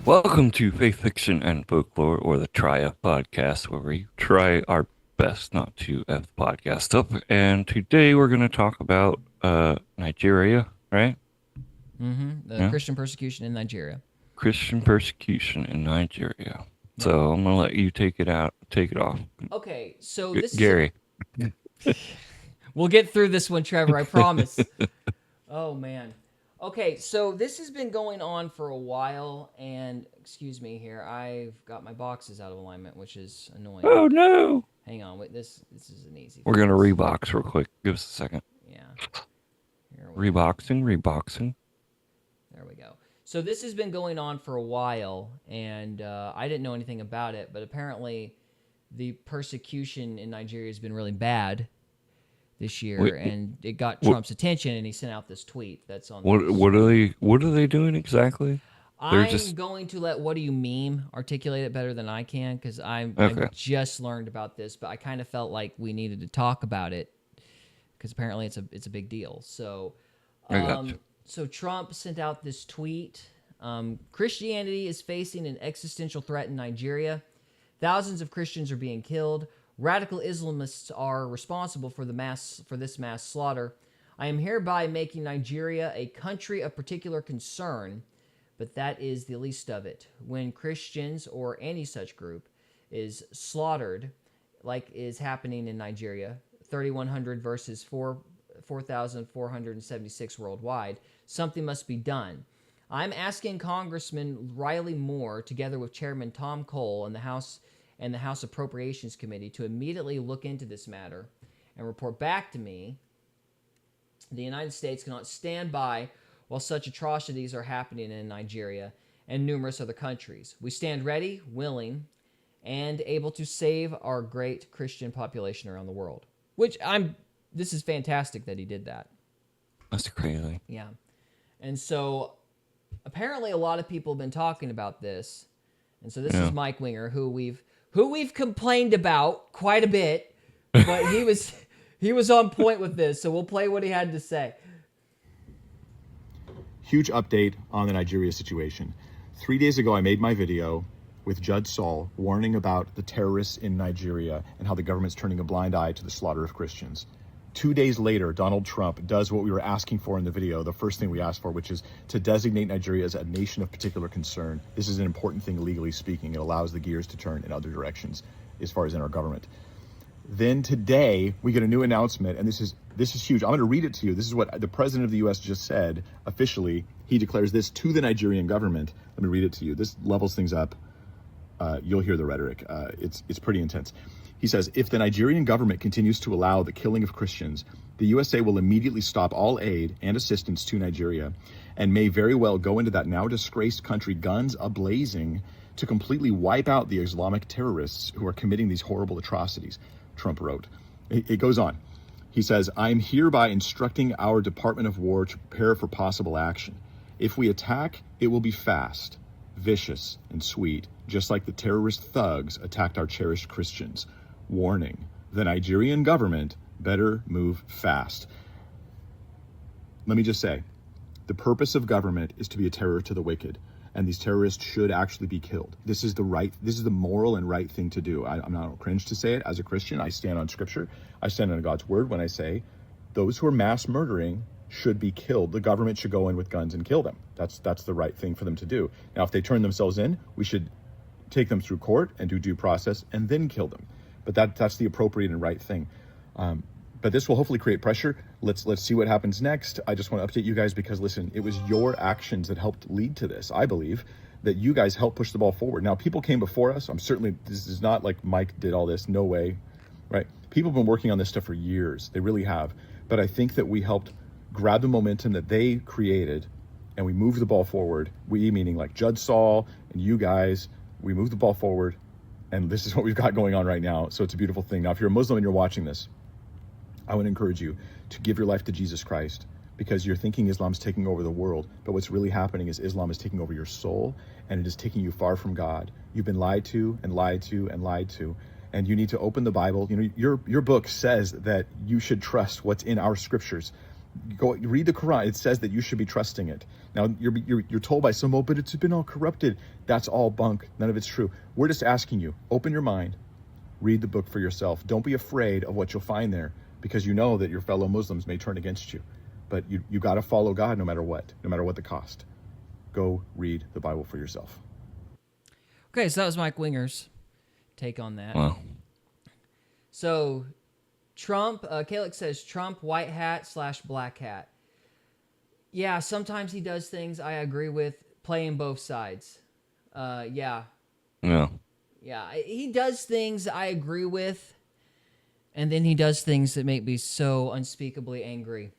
Welcome to Faith Fiction and Folklore, or the Try podcast, where we try our best not to F the podcast up. And today we're going to talk about Nigeria, right? The Yeah, Christian persecution in Nigeria. Christian persecution in Nigeria. So I'm going to let you take it off. Okay, so this Gary. we'll get through this one, Trevor, I promise. Oh, man. Okay, so this has been going on for a while, and excuse me here, I've got my boxes out of alignment, which is annoying. Oh, no. Hang on, wait, this is an easy We're going to fix. rebox real quick. Give us a second. Yeah. Here we go. Reboxing. There we go. So this has been going on for a while, and I didn't know anything about it, but apparently the persecution in Nigeria has been really bad this year, Wait, and it got Trump's attention, and he sent out this tweet that's on. What are they doing exactly? I'm going to let What Do You Meme articulate it better than I can, because I've just learned about this, but I kind of felt like we needed to talk about it because apparently it's a big deal. So, I got you. So Trump sent out this tweet. Christianity is facing an existential threat in Nigeria. Thousands of Christians are being killed. Radical Islamists are responsible for this mass slaughter. I am hereby making Nigeria a country of particular concern, but that is the least of it. When Christians or any such group is slaughtered, like is happening in Nigeria, 3,100 versus 4,476 worldwide, something must be done. I'm asking Congressman Riley Moore, together with Chairman Tom Cole and the House Appropriations Committee, to immediately look into this matter and report back to me. The United States cannot stand by while such atrocities are happening in Nigeria and numerous other countries. We stand ready, willing, and able to save our great Christian population around the world. This is fantastic that he did that. That's crazy. Yeah. And so apparently a lot of people have been talking about this. And so this is Mike Winger, who we've complained about quite a bit, but he was on point with this. So we'll play what he had to say. Huge update on the Nigeria situation. 3 days ago, I made my video with Judge Saul warning about the terrorists in Nigeria and how the government's turning a blind eye to the slaughter of Christians. 2 days later, Donald Trump does what we were asking for in the video, the first thing we asked for, which is to designate Nigeria as a nation of particular concern. This is an important thing, legally speaking. It allows the gears to turn in other directions as far as in our government. Then today, we get a new announcement, and this is huge. I'm going to read it to you. This is what the president of the U.S. just said officially. He declares this to the Nigerian government. Let me read it to you. This levels things up. You'll hear the rhetoric. It's pretty intense. He says, if the Nigerian government continues to allow the killing of Christians, the USA will immediately stop all aid and assistance to Nigeria and may very well go into that now disgraced country guns a-blazing to completely wipe out the Islamic terrorists who are committing these horrible atrocities, Trump wrote. It goes on. He says, I'm hereby instructing our Department of War to prepare for possible action. If we attack, it will be fast, vicious, and sweet, just like the terrorist thugs attacked our cherished Christians. Warning, the Nigerian government better move fast. Let me just say, the purpose of government is to be a terror to the wicked, and these terrorists should actually be killed. This is the moral and right thing to do. I'm not cringe to say it. As a Christian, I stand on Scripture. I stand on God's word when I say those who are mass murdering should be killed. The government should go in with guns and kill them. That's the right thing for them to do. Now, if they turn themselves in, we should take them through court and do due process and then kill them. But that's the appropriate and right thing. But this will hopefully create pressure. Let's see what happens next. I just want to update you guys because, listen, it was your actions that helped lead to this. I believe that you guys helped push the ball forward. Now, people came before us. This is not like Mike did all this. No way, right? People have been working on this stuff for years. They really have. But I think that we helped grab the momentum that they created and we moved the ball forward. We, meaning like Judge Saul and you guys, we moved the ball forward. And this is what we've got going on right now. So it's a beautiful thing. Now, if you're a Muslim and you're watching this, I would encourage you to give your life to Jesus Christ, because you're thinking Islam's taking over the world. But what's really happening is Islam is taking over your soul, and it is taking you far from God. You've been lied to and lied to and lied to. And you need to open the Bible. You know, your book says that you should trust what's in our scriptures. Go read the Quran. It says that you should be trusting it. Now you're told by some, oh, but it's been all corrupted. That's all bunk. None of it's true. We're just asking you, open your mind, read the book for yourself. Don't be afraid of what you'll find there, because you know that your fellow Muslims may turn against you. But you got to follow God no matter what the cost. Go read the Bible for yourself. Okay, so that was Mike Winger's take on that. Wow. So Trump, Kalik says Trump, white hat / black hat. Yeah, sometimes he does things I agree with, playing both sides. Yeah. Yeah. Yeah, he does things I agree with, and then he does things that make me so unspeakably angry.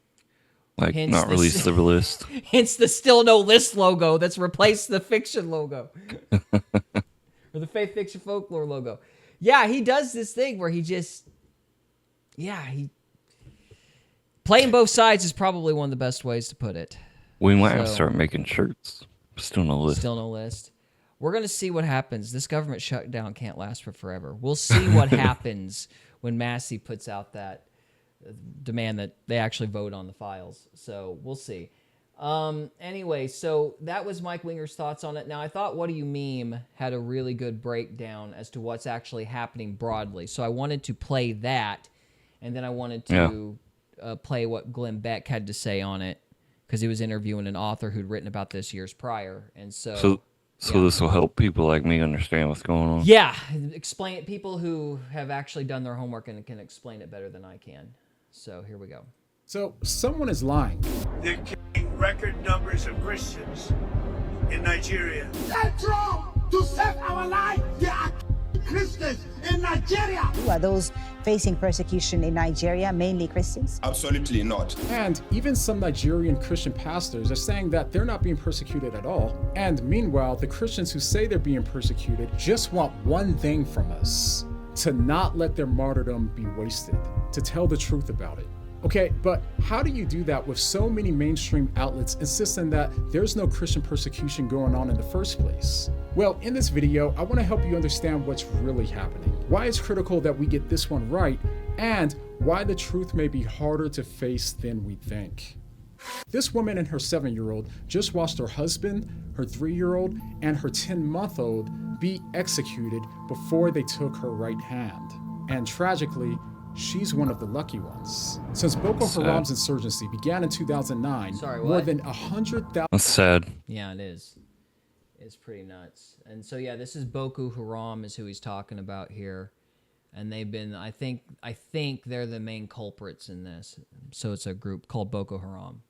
Like Hence not release the list. Hence the still no list logo that's replaced the fiction logo. Or the faith fiction folklore logo. Yeah, he does this thing where he just, playing both sides is probably one of the best ways to put it. We might have to start making shirts. Still no list. Still no list. We're going to see what happens. This government shutdown can't last for forever. We'll see what happens when Massey puts out that demand that they actually vote on the files. So we'll see. Anyway, so that was Mike Winger's thoughts on it. Now, I thought What Do You Meme had a really good breakdown as to what's actually happening broadly. So I wanted to play that, and then I wanted to play what Glenn Beck had to say on it, because he was interviewing an author who'd written about this years prior. And so this will help people like me understand what's going on. yeah, explain it. People who have actually done their homework and can explain it better than I can. So here we go. So someone is lying. They're killing record numbers of Christians in Nigeria. Tell Trump to save our life. There are Christians in Nigeria. Are those facing persecution in Nigeria mainly Christians? Absolutely not. And even some Nigerian Christian pastors are saying that they're not being persecuted at all. And meanwhile, the Christians who say they're being persecuted just want one thing from us: to not let their martyrdom be wasted, to tell the truth about it. Okay, but how do you do that with so many mainstream outlets insisting that there's no Christian persecution going on in the first place? Well, in this video, I want to help you understand what's really happening, why it's critical that we get this one right, and why the truth may be harder to face than we think. This woman and her 7-year-old just watched her husband, her 3-year-old, and her 10-month-old be executed before they took her right hand. And tragically, she's one of the lucky ones. Since Boko Haram's insurgency began in 2009, more than 100,000... That's sad. Yeah, it is. It's pretty nuts. And so, yeah, this is Boko Haram is who he's talking about here. And they've been, I think they're the main culprits in this. So it's a group called Boko Haram.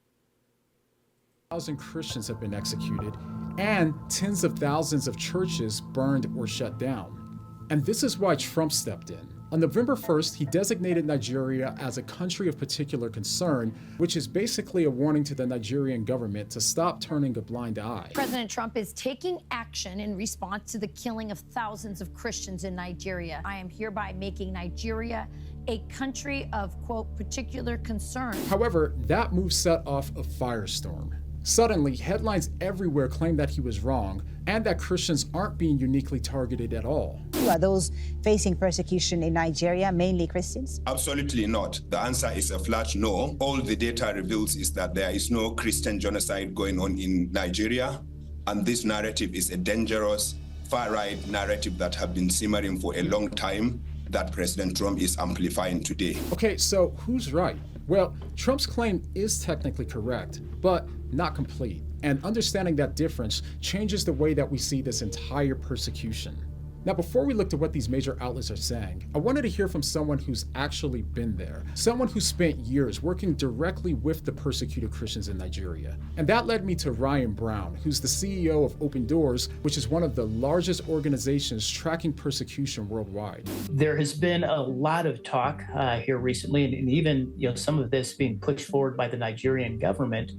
1,000 Christians have been executed, and tens of thousands of churches burned or shut down. And this is why Trump stepped in. On November 1st, he designated Nigeria as a country of particular concern, which is basically a warning to the Nigerian government to stop turning a blind eye. President Trump is taking action in response to the killing of thousands of Christians in Nigeria. I am hereby making Nigeria a country of, quote, particular concern. However, that move set off a firestorm. Suddenly, headlines everywhere claim that he was wrong and that Christians aren't being uniquely targeted at all. Are those facing persecution in Nigeria mainly Christians? Absolutely not. The answer is a flat no. All the data reveals is that there is no Christian genocide going on in Nigeria, and this narrative is a dangerous, far-right narrative that has been simmering for a long time that President Trump is amplifying today. Okay, so who's right? Well, Trump's claim is technically correct, but not complete. And understanding that difference changes the way that we see this entire persecution. Now, before we look to what these major outlets are saying, I wanted to hear from someone who's actually been there, someone who spent years working directly with the persecuted Christians in Nigeria. And that led me to Ryan Brown, who's the CEO of Open Doors, which is one of the largest organizations tracking persecution worldwide. There has been a lot of talk here recently, and even some of this being pushed forward by the Nigerian government,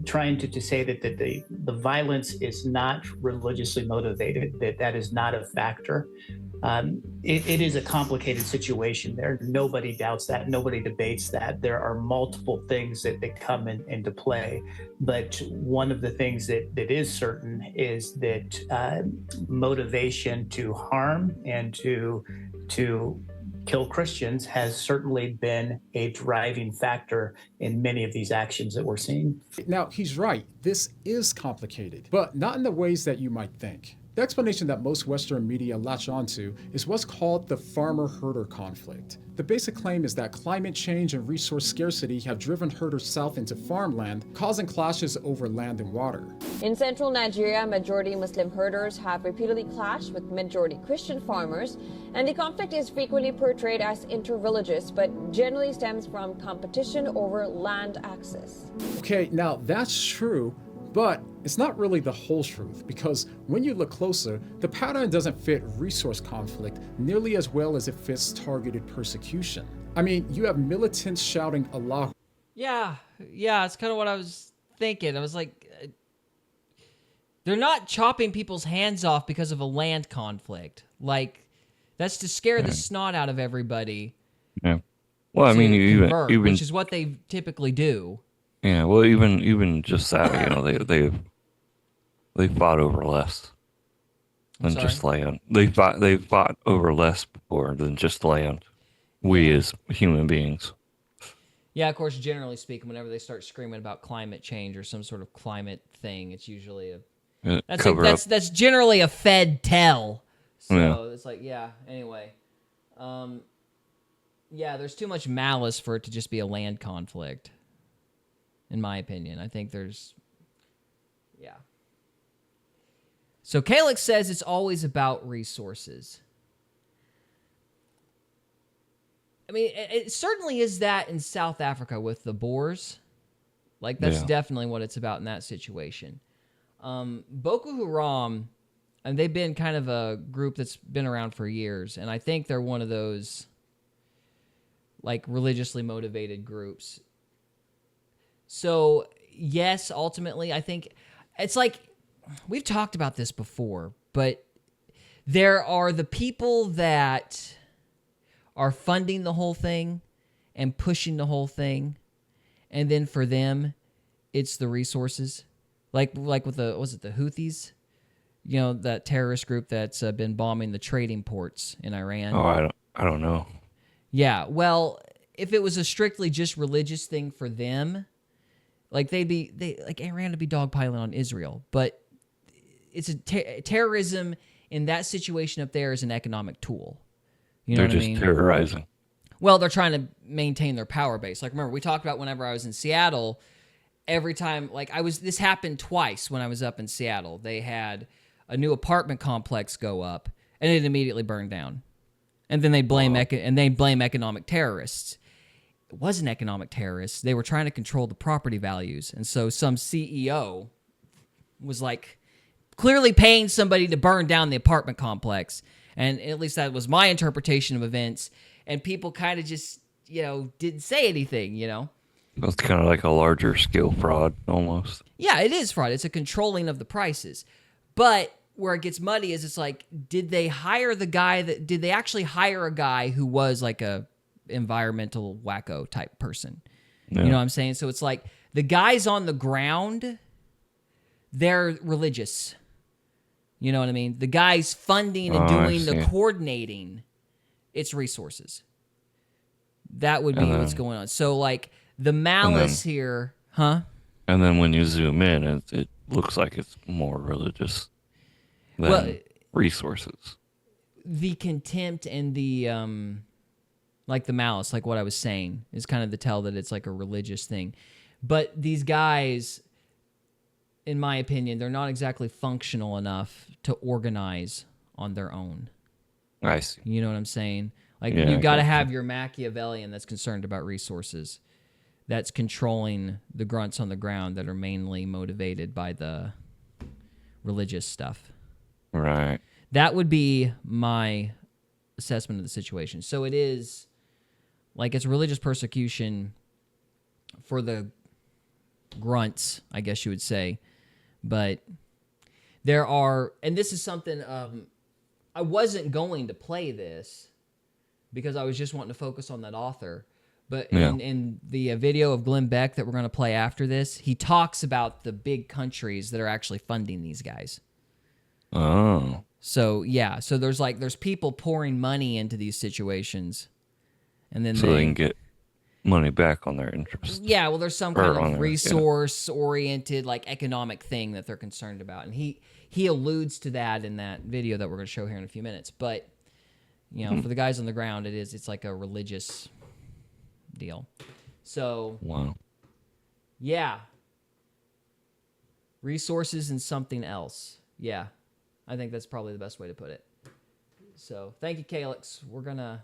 trying to say that the violence is not religiously motivated, that is not a factor. It is a complicated situation there. Nobody doubts that. Nobody debates that. There are multiple things that come into play. But one of the things that is certain is that motivation to harm and to kill Christians has certainly been a driving factor in many of these actions that we're seeing. Now, he's right. This is complicated, but not in the ways that you might think. The explanation that most Western media latch onto is what's called the farmer-herder conflict. The basic claim is that climate change and resource scarcity have driven herders south into farmland, causing clashes over land and water. In central Nigeria, majority Muslim herders have repeatedly clashed with majority Christian farmers, and the conflict is frequently portrayed as inter-religious, but generally stems from competition over land access. Okay, now that's true, but it's not really the whole truth, because when you look closer, the pattern doesn't fit resource conflict nearly as well as it fits targeted persecution. I mean, you have militants shouting Allah. Yeah, it's kind of what I was thinking. I was like, they're not chopping people's hands off because of a land conflict. Like, that's to scare the snot out of everybody. Yeah. Well, I mean, even which is what they typically do. Yeah. Well, even just that, you know, they fought over less than just land. They fought over less before than just land. We as human beings. Yeah, of course, generally speaking, whenever they start screaming about climate change or some sort of climate thing, it's usually that's generally a Fed tell. So it's like, anyway. There's too much malice for it to just be a land conflict, in my opinion. I think there's, So Calix says it's always about resources. I mean, it certainly is that in South Africa with the Boers. Like, that's definitely what it's about in that situation. Boko Haram, and they've been kind of a group that's been around for years, and I think they're one of those, like, religiously motivated groups. So, yes, ultimately, I think it's like, we've talked about this before, but there are the people that are funding the whole thing and pushing the whole thing, and then for them, it's the resources. Like with the Houthis? You know, that terrorist group that's been bombing the trading ports in Iran. Oh, I don't know. Yeah, well, if it was a strictly just religious thing for them, like Iran would be dogpiling on Israel, but it's terrorism in that situation up there is an economic tool. You know what I mean? They're just terrorizing. Well, they're trying to maintain their power base. Like, remember, we talked about whenever I was in Seattle, every time, this happened twice when I was up in Seattle. They had a new apartment complex go up, and it immediately burned down. And then they blame economic terrorists. It wasn't economic terrorists. They were trying to control the property values. And so some CEO was like clearly paying somebody to burn down the apartment complex. And at least that was my interpretation of events. And people kind of just, didn't say anything, That's kind of like a larger scale fraud almost. Yeah, it is fraud. It's a controlling of the prices. But where it gets muddy is it's like, did they actually hire a guy who was like a environmental wacko type person? Yeah. You know what I'm saying? So it's like the guys on the ground, they're religious. You know what I mean? The guys funding and doing the coordinating, it's resources. That would be what's going on. So like the malice here, huh? And then when you zoom in, it looks like it's more religious than resources. The contempt and the like the malice, like what I was saying, is kind of the tell that it's like a religious thing. But these guys, in my opinion, they're not exactly functional enough to organize on their own. I see. You know what I'm saying? Like, you've got to have your Machiavellian that's concerned about resources, that's controlling the grunts on the ground that are mainly motivated by the religious stuff. Right. That would be my assessment of the situation. So it is, like, it's religious persecution for the grunts, I guess you would say. But there are, and this is something, I wasn't going to play this because I was just wanting to focus on that author. But in the video of Glenn Beck that we're going to play after this, he talks about the big countries that are actually funding these guys. Oh. So, yeah. So there's people pouring money into these situations. and then so they can get money back on their interest. Yeah, well, there's some kind of resource-oriented, like, economic thing that they're concerned about, and he alludes to that in that video that we're going to show here in a few minutes. But for the guys on the ground, it's like a religious deal. So wow, yeah, resources and something else. Yeah, I think that's probably the best way to put it. So thank you, Calix. We're gonna.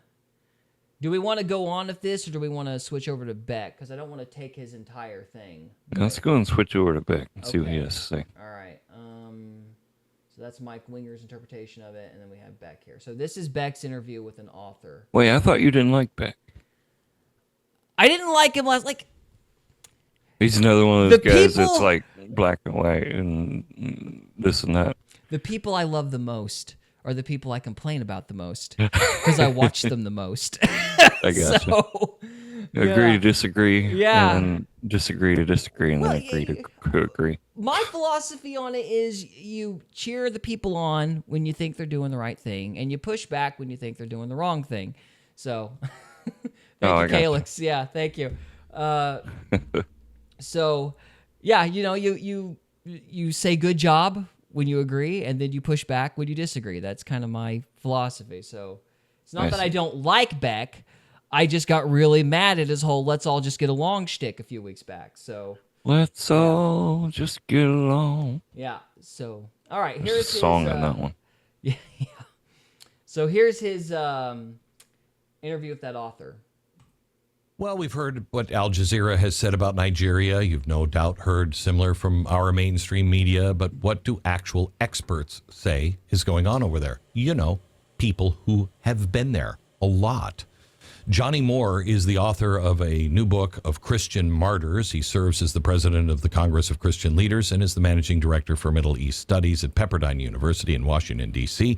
Do we want to go on with this, or do we want to switch over to Beck? Because I don't want to take his entire thing. Let's go and switch over to Beck and see what he has to say. All right. So that's Mike Winger's interpretation of it, and then we have Beck here. So this is Beck's interview with an author. Wait, I thought you didn't like Beck. I didn't like him last. He's another one of those guys that's like black and white and this and that. The people I love the most are the people I complain about the most because I watch them the most. I guess. So, agree to disagree. Yeah. And disagree to disagree, and then agree to agree. My philosophy on it is you cheer the people on when you think they're doing the right thing, and you push back when you think they're doing the wrong thing. So, thank you, Calix. Yeah, thank you. So, yeah, you say good job when you agree, and then you push back when you disagree. That's kind of my philosophy. So it's not that I don't like Beck. I just got really mad at his whole "let's all just get along" shtick a few weeks back. So let's all just get along. Yeah. So all right, here's a song on that one. Yeah. So here's his interview with that author. Well, we've heard what Al Jazeera has said about Nigeria. You've no doubt heard similar from our mainstream media. But what do actual experts say is going on over there? People who have been there a lot. Johnny Moore is the author of a new book of Christian martyrs. He serves as the president of the Congress of Christian Leaders and is the managing director for Middle East Studies at Pepperdine University in Washington, D.C.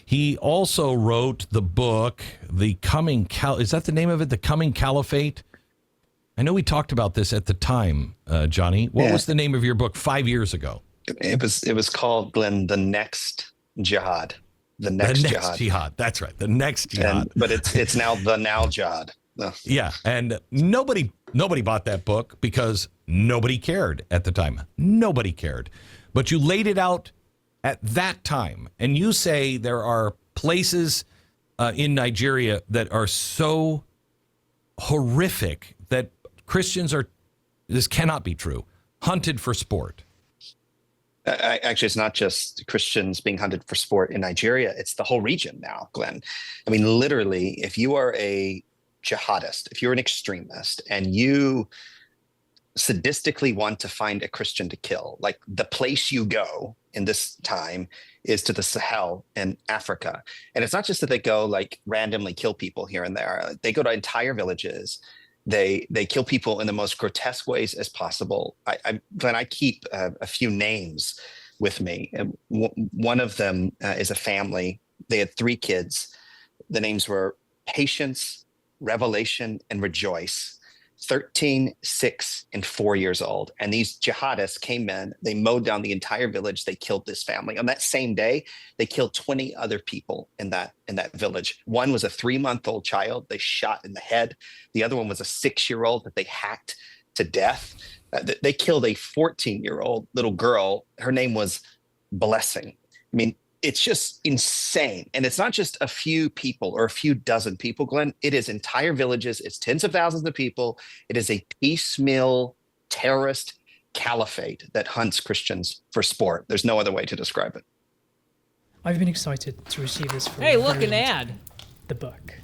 He also wrote the book, is that the name of it? The Coming Caliphate? I know we talked about this at the time, Johnny. What was the name of your book 5 years ago? It was called, Glenn, The Next Jihad. The next jihad. That's right. The next jihad. But it's now the now jihad. Yeah. And nobody bought that book because nobody cared at the time. Nobody cared. But you laid it out at that time. And you say there are places in Nigeria that are so horrific that Christians this cannot be true, hunted for sport. Actually, it's not just Christians being hunted for sport in Nigeria. It's the whole region now, Glenn. I mean, literally, if you are a jihadist, if you're an extremist, and you sadistically want to find a Christian to kill, like the place you go in this time is to the Sahel in Africa. And it's not just that they go like randomly kill people here and there. They go to entire villages. They kill people in the most grotesque ways as possible. Glenn, I keep a few names with me. One of them is a family. They had 3 kids. The names were Patience, Revelation, and Rejoice. 13, 6, and 4 years old. And these jihadists came in, they mowed down the entire village, they killed this family. On that same day, they killed 20 other people in that village. One was a 3-month-old child they shot in the head. The other one was a 6-year-old that they hacked to death. They killed a 14-year-old little girl. Her name was Blessing. I mean, it's just insane. And it's not just a few people or a few dozen people, Glenn. It is entire villages. It's tens of thousands of people. It is a piecemeal terrorist caliphate that hunts Christians for sport. There's no other way to describe it. I've been excited to receive this for Hey, look, an ad. The book,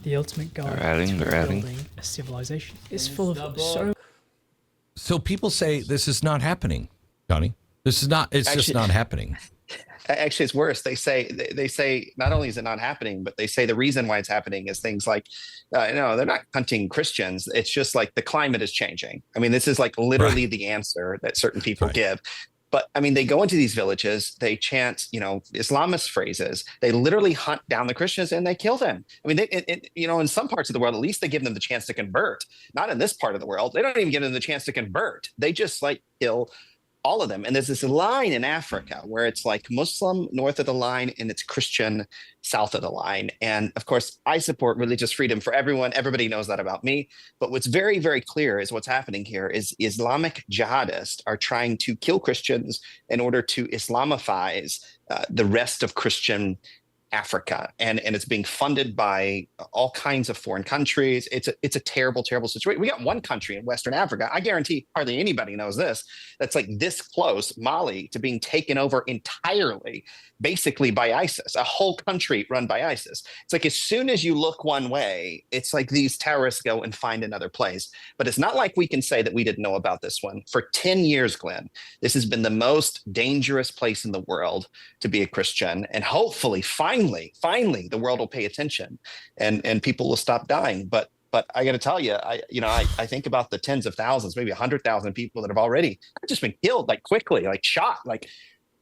The Ultimate Guide They're adding. Building a Civilization, is full of So people say this is not happening, Johnny. It's just not happening. Actually, it's worse. They say not only is it not happening, but they say the reason why it's happening is things like, no, they're not hunting Christians. It's just like the climate is changing. I mean, this is like literally the answer that certain people give. But I mean, they go into these villages, they chant, Islamist phrases. They literally hunt down the Christians and they kill them. I mean, in some parts of the world, at least they give them the chance to convert. Not in this part of the world. They don't even give them the chance to convert. They just kill all of them. And there's this line in Africa where it's like Muslim north of the line and it's Christian south of the line. And of course, I support religious freedom for everyone. Everybody knows that about me. But what's very, very clear is what's happening here is Islamic jihadists are trying to kill Christians in order to Islamize the rest of Christian Africa, and it's being funded by all kinds of foreign countries. It's a terrible, terrible situation. We got one country in Western Africa. I guarantee hardly anybody knows this. That's like this close, Mali, to being taken over entirely, basically by ISIS. A whole country run by ISIS. It's like as soon as you look one way, it's like these terrorists go and find another place. But it's not like we can say that we didn't know about this one for 10 years, Glenn. This has been the most dangerous place in the world to be a Christian, and hopefully, finally, the world will pay attention, and people will stop dying. But I got to tell you, I think about the tens of thousands, maybe 100,000 people that have already just been killed, like quickly, like shot, like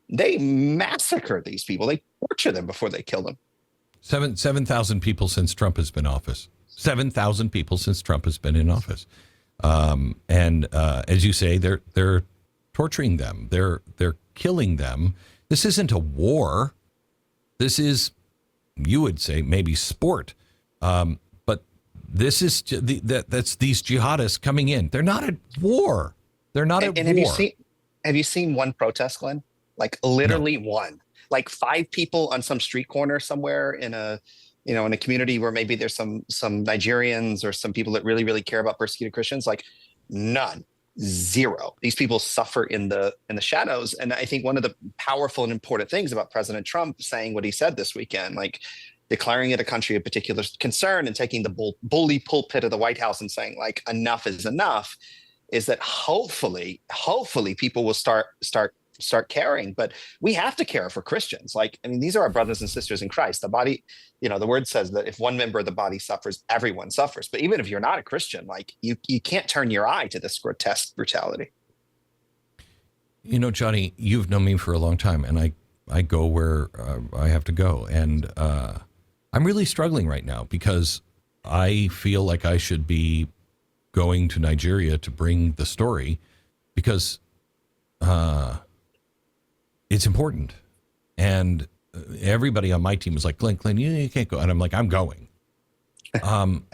they massacre these people, they torture them before they kill them. 7,000 people since Trump has been in office. 7,000 people since Trump has been in office, and as you say, they're torturing them, they're killing them. This isn't a war. This is, you would say, maybe sport, but this is that's these jihadists coming in. They're not at war. They're not at war. Have you seen one protest, Glenn? Like literally one. Like 5 people on some street corner somewhere in a community where maybe there's some Nigerians or some people that really, really care about persecuted Christians. Like none. 0. These people suffer in the shadows. And I think one of the powerful and important things about President Trump saying what he said this weekend, like declaring it a country of particular concern and taking the bully pulpit of the White House and saying like enough is enough, is that hopefully people will start caring. But we have to care for Christians. Like, I mean, these are our brothers and sisters in Christ. The body, the word says that if one member of the body suffers, everyone suffers. But even if you're not a Christian, like you can't turn your eye to this grotesque brutality. Johnny, you've known me for a long time, and I go where I have to go. And I'm really struggling right now because I feel like I should be going to Nigeria to bring the story because it's important. And everybody on my team was like, Glenn, you can't go. And I'm like, I'm going.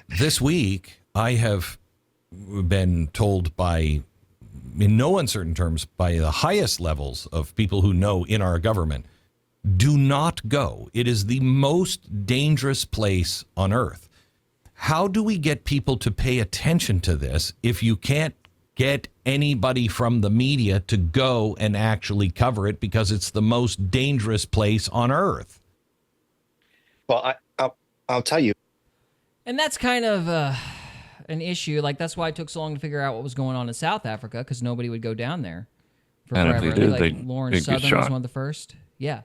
This week, I have been told in no uncertain terms, by the highest levels of people who know in our government, do not go. It is the most dangerous place on earth. How do we get people to pay attention to this if you can't get anybody from the media to go and actually cover it because it's the most dangerous place on earth? Well, I'll tell you. And that's kind of an issue. Like, that's why it took so long to figure out what was going on in South Africa, because nobody would go down there for and forever. If they did, like Lawrence they'd get Southern was shot. one of the first. Yeah.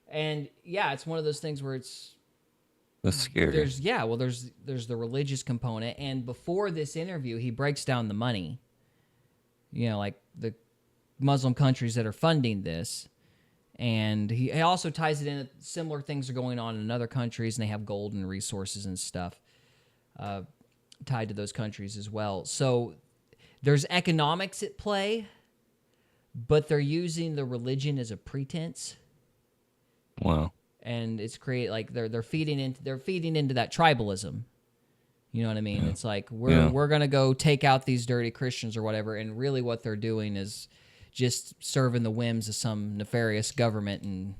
And yeah, it's one of those things where that's scary. There's the religious component. And before this interview, he breaks down the money. Like the Muslim countries that are funding this. And he also ties it in. Similar things are going on in other countries, and they have gold and resources and stuff tied to those countries as well. So there's economics at play, but they're using the religion as a pretense. Wow. And it's they're feeding into that tribalism. You know what I mean? Yeah. It's like we're gonna go take out these dirty Christians or whatever, and really what they're doing is just serving the whims of some nefarious government in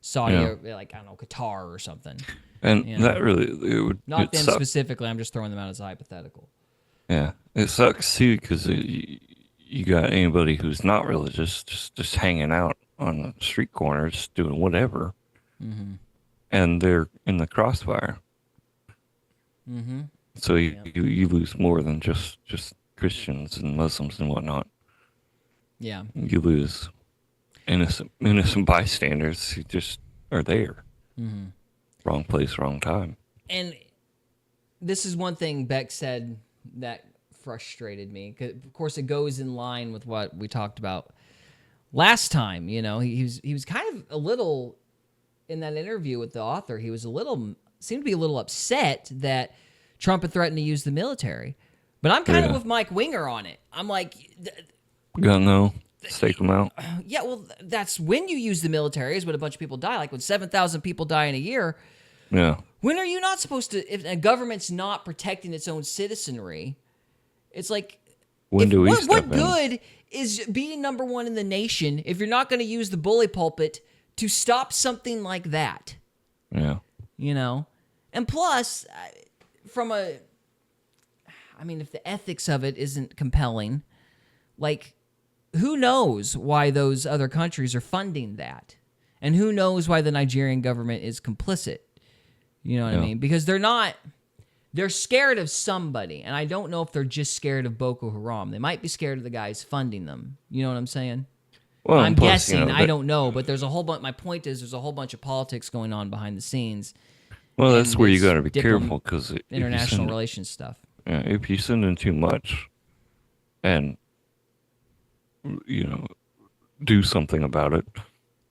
Saudi, like I don't know, Qatar or something. And that really not them specifically. I'm just throwing them out as a hypothetical. Yeah, it sucks too because you got anybody who's not religious just hanging out on the street corners doing whatever, and they're in the crossfire. Mm-hmm. So you lose more than just Christians and Muslims and whatnot. Yeah. You lose innocent bystanders who just are there. Mm-hmm. Wrong place, wrong time. And this is one thing Beck said that frustrated me. 'Cause of course, it goes in line with what we talked about last time. He was kind of a little, in that interview with the author, he was seemed to be a little upset that Trump had threatened to use the military. But I'm kind of with Mike Winger on it. I'm like... No. Let's take them out. Yeah, well, that's when you use the military is when a bunch of people die. Like when 7,000 people die in a year. Yeah. When are you not supposed to, if a government's not protecting its own citizenry, it's like, When do we step what in? good is being number one in the nation if you're not going to use the bully pulpit to stop something like that? Yeah. You know? And plus, if the ethics of it isn't compelling, like, who knows why those other countries are funding that? And who knows why the Nigerian government is complicit? You know what I mean? Because they're scared of somebody. And I don't know if they're just scared of Boko Haram. They might be scared of the guys funding them. You know what I'm saying? Well, I'm plus, guessing. I don't know. But there's a whole bunch. My point is there's a whole bunch of politics going on behind the scenes. Well, that's where you got to be careful because international relations stuff. Yeah, if you send in too much and, do something about it,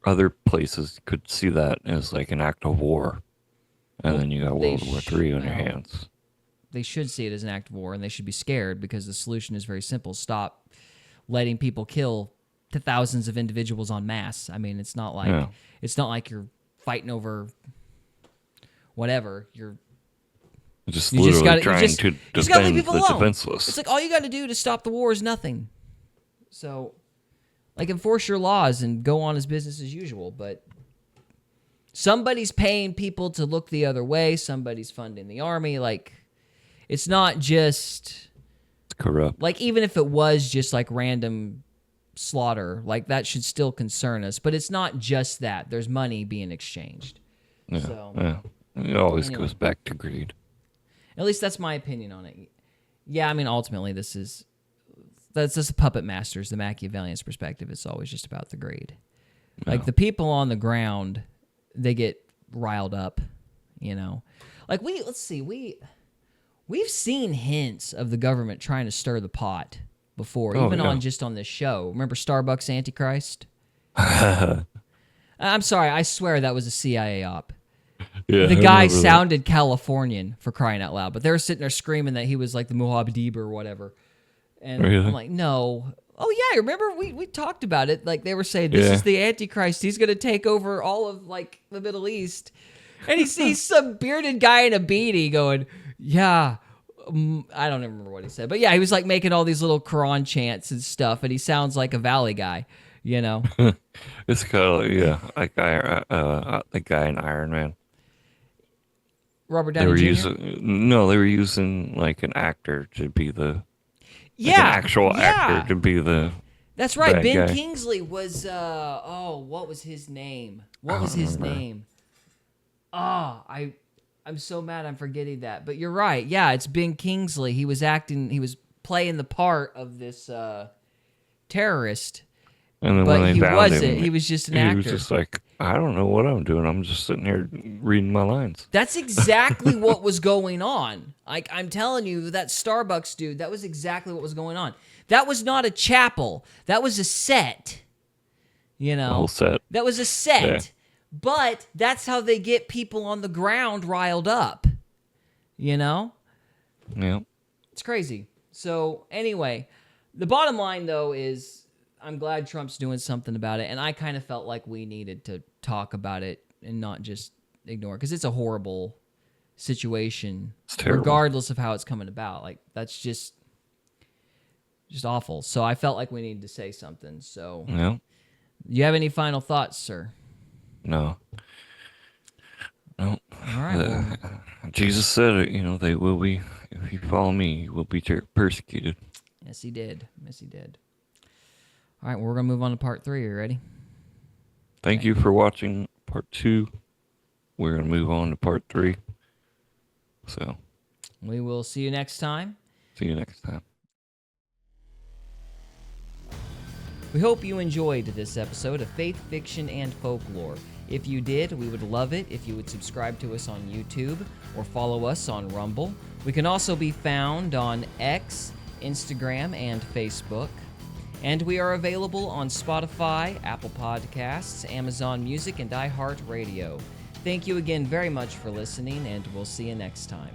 other places could see that as like an act of war. And then you got World War III on your hands. They should see it as an act of war, and they should be scared because the solution is very simple. Stop letting people kill to thousands of individuals en masse. I mean, it's not like you're fighting over whatever. You just literally trying to defend the defenseless. It's like all you got to do to stop the war is nothing. So, like, enforce your laws and go on as business as usual. But somebody's paying people to look the other way. Somebody's funding the army. Like, it's not just corrupt. Like, even if it was just like random slaughter, like that should still concern us. But it's not just that. There's money being exchanged. Yeah. It always goes back to greed. At least that's my opinion on it. Yeah, I mean, ultimately, that's just the puppet masters, the Machiavellian's perspective. It's always just about the greed. Yeah. Like, the people on the ground, they get riled up, Like, we've seen hints of the government trying to stir the pot before, on this show. Remember Starbucks Antichrist? I'm sorry, I swear that was a CIA op. Yeah, the guy sounded Californian, for crying out loud, but they were sitting there screaming that he was like the Muad'Dib or whatever. And I'm like, no. Oh, yeah, remember we talked about it. Like, they were saying, this is the Antichrist. He's going to take over all of, like, the Middle East. And he sees some bearded guy in a beanie going, yeah. I don't even remember what he said. But, yeah, he was, like, making all these little Quran chants and stuff, and he sounds like a Valley guy, It's kind of like, the guy in Iron Man. Robert Downey Jr.? They were using, like, an actor to be the... an actual actor to be the... That's right. Ben guy. Kingsley was... what was his name? I'm so mad I'm forgetting that. But you're right. Yeah, it's Ben Kingsley. He was playing the part of this terrorist. And then but when they he found wasn't. him, He was just an actor. He was just like, I don't know what I'm doing. I'm just sitting here reading my lines. That's exactly what was going on. Like, I'm telling you, that Starbucks dude, that was exactly what was going on. That was not a chapel. That was a set. The whole set. That was a set. Yeah. But that's how they get people on the ground riled up. Yeah. It's crazy. So, anyway, the bottom line, though, is I'm glad Trump's doing something about it, and I kind of felt like we needed to talk about it and not just ignore it, because it's a horrible situation, regardless of how it's coming about. Like, that's just awful. So I felt like we needed to say something. So, you have any final thoughts, sir? No. All right. Jesus said it, they will be, if you follow me, you will be persecuted. Yes, he did. All right, well, we're going to move on to part 3. Are you ready? Thank you for watching part 2. We're going to move on to part 3. So, we will see you next time. See you next time. We hope you enjoyed this episode of Faith, Fiction, and Folklore. If you did, we would love it if you would subscribe to us on YouTube or follow us on Rumble. We can also be found on X, Instagram, and Facebook. And we are available on Spotify, Apple Podcasts, Amazon Music, and iHeartRadio. Thank you again very much for listening, and we'll see you next time.